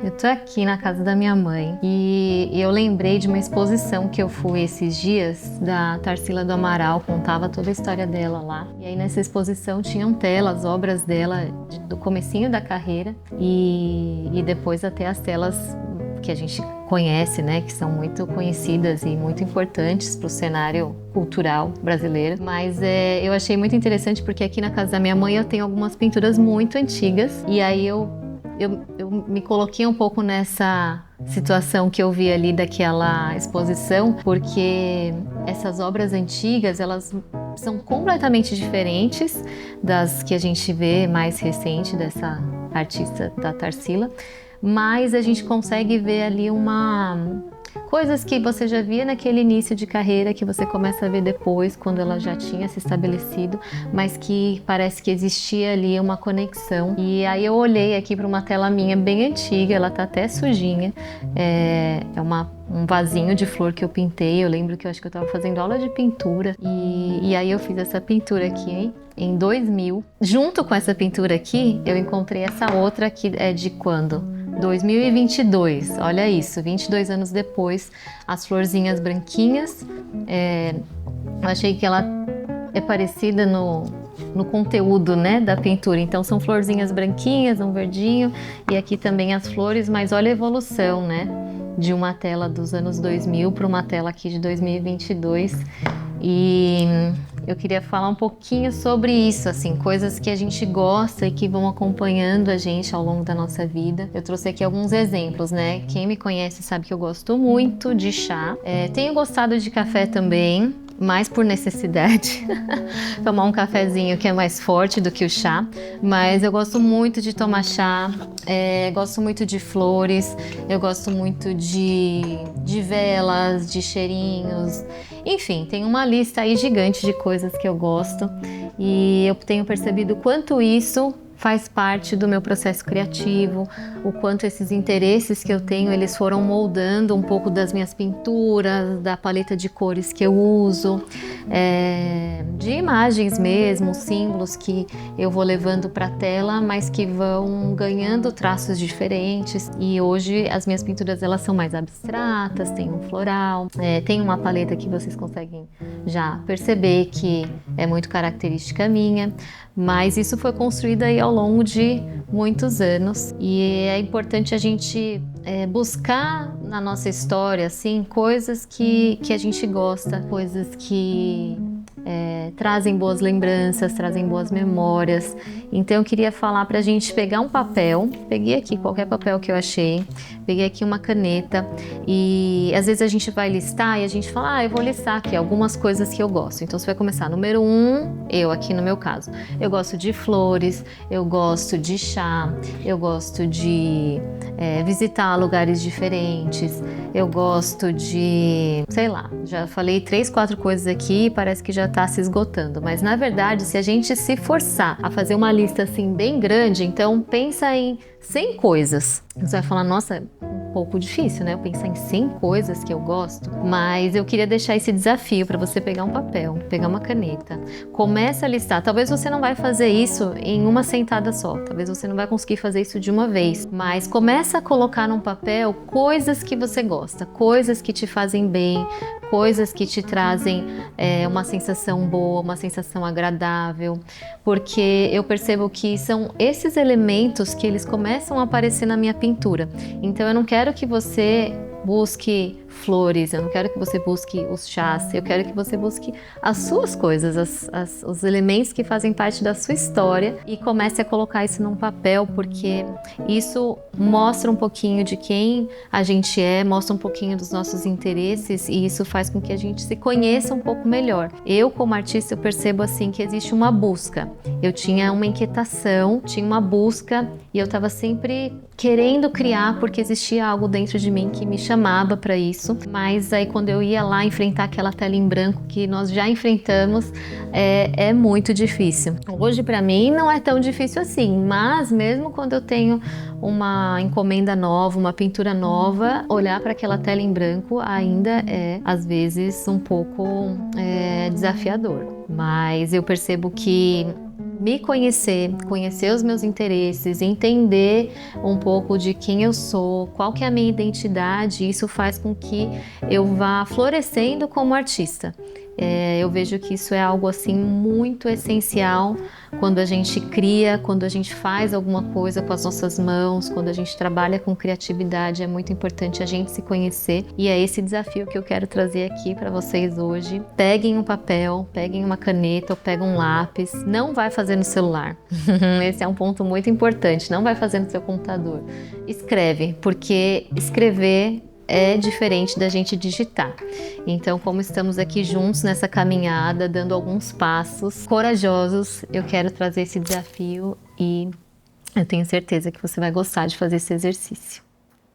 Eu tô aqui na casa da minha mãe e eu lembrei de uma exposição que eu fui esses dias da Tarsila do Amaral, contava toda a história dela lá. E aí nessa exposição tinham telas, obras dela do comecinho da carreira e depois até as telas que a gente conhece, né, que são muito conhecidas e muito importantes para o cenário cultural brasileiro. Mas eu achei muito interessante porque aqui na casa da minha mãe eu tenho algumas pinturas muito antigas e aí eu me coloquei um pouco nessa situação que eu vi ali daquela exposição, porque essas obras antigas, elas são completamente diferentes das que a gente vê mais recente dessa artista da Tarsila, mas a gente consegue ver ali coisas que você já via naquele início de carreira, que você começa a ver depois, quando ela já tinha se estabelecido, mas que parece que existia ali uma conexão. E aí eu olhei aqui para uma tela minha bem antiga, ela tá até sujinha, um vasinho de flor que eu pintei. Eu lembro que eu acho que eu estava fazendo aula de pintura e aí eu fiz essa pintura aqui em 2000. Junto com essa pintura aqui, eu encontrei essa outra que é de quando? 2022, olha isso, 22 anos depois, as florzinhas branquinhas. Eu achei que ela é parecida no conteúdo, né, da pintura. Então são florzinhas branquinhas, um verdinho, e aqui também as flores, mas olha a evolução, né, de uma tela dos anos 2000 para uma tela aqui de 2022. E eu queria falar um pouquinho sobre isso, assim, coisas que a gente gosta e que vão acompanhando a gente ao longo da nossa vida. Eu trouxe aqui alguns exemplos, né? Quem me conhece sabe que eu gosto muito de chá. Tenho gostado de café também, mais por necessidade, tomar um cafezinho que é mais forte do que o chá, mas eu gosto muito de tomar chá, gosto muito de flores, eu gosto muito de velas, de cheirinhos, enfim, tem uma lista aí gigante de coisas que eu gosto e eu tenho percebido o quanto isso faz parte do meu processo criativo, o quanto esses interesses que eu tenho, eles foram moldando um pouco das minhas pinturas, da paleta de cores que eu uso, de imagens mesmo, símbolos que eu vou levando para a tela, mas que vão ganhando traços diferentes. E hoje as minhas pinturas, elas são mais abstratas, tem um floral, tem uma paleta que vocês conseguem já perceber que é muito característica minha, mas isso foi construído aí ao longo de muitos anos e é importante a gente buscar na nossa história assim, coisas que a gente gosta, coisas que trazem boas lembranças, trazem boas memórias. Então eu queria falar pra gente pegar um papel, peguei aqui qualquer papel que eu achei, peguei aqui uma caneta e às vezes a gente vai listar e a gente fala, eu vou listar aqui algumas coisas que eu gosto. Então você vai começar, número 1, eu aqui no meu caso, eu gosto de flores, eu gosto de chá, eu gosto de visitar lugares diferentes, eu gosto de, sei lá, já falei 3, 4 coisas aqui e parece que já tá se esgotando, mas na verdade se a gente se forçar a fazer uma lista assim bem grande, então pensa em 100 coisas. Você vai falar, nossa, um pouco difícil, né? Eu pensar em 100 coisas que eu gosto, mas eu queria deixar esse desafio para você pegar um papel, pegar uma caneta, começa a listar. Talvez você não vai fazer isso em uma sentada só, talvez você não vai conseguir fazer isso de uma vez, mas começa a colocar num papel coisas que você gosta, coisas que te fazem bem, coisas que te trazem uma sensação boa, uma sensação agradável, porque eu percebo que são esses elementos que eles começam a aparecer na minha pintura. Então eu não quero que você busque flores, eu não quero que você busque os chás, eu quero que você busque as suas coisas, os elementos que fazem parte da sua história e comece a colocar isso num papel, porque isso mostra um pouquinho de quem a gente é, mostra um pouquinho dos nossos interesses e isso faz com que a gente se conheça um pouco melhor. Eu, como artista, eu percebo assim que existe uma busca. Eu tinha uma inquietação, tinha uma busca e eu estava sempre querendo criar porque existia algo dentro de mim que me chamava para isso, mas aí quando eu ia lá enfrentar aquela tela em branco que nós já enfrentamos, é muito difícil. Hoje para mim não é tão difícil assim, mas mesmo quando eu tenho uma encomenda nova, uma pintura nova, olhar para aquela tela em branco ainda é às vezes um pouco desafiador, mas eu percebo que me conhecer, conhecer os meus interesses, entender um pouco de quem eu sou, qual que é a minha identidade, isso faz com que eu vá florescendo como artista. Eu vejo que isso é algo assim muito essencial quando a gente cria, quando a gente faz alguma coisa com as nossas mãos, quando a gente trabalha com criatividade, é muito importante a gente se conhecer e é esse desafio que eu quero trazer aqui para vocês hoje. Peguem um papel, peguem uma caneta ou peguem um lápis, não vai fazer no celular, esse é um ponto muito importante, não vai fazer no seu computador. Escreve, porque escrever é diferente da gente digitar. Então, como estamos aqui juntos nessa caminhada, dando alguns passos corajosos, eu quero trazer esse desafio e eu tenho certeza que você vai gostar de fazer esse exercício.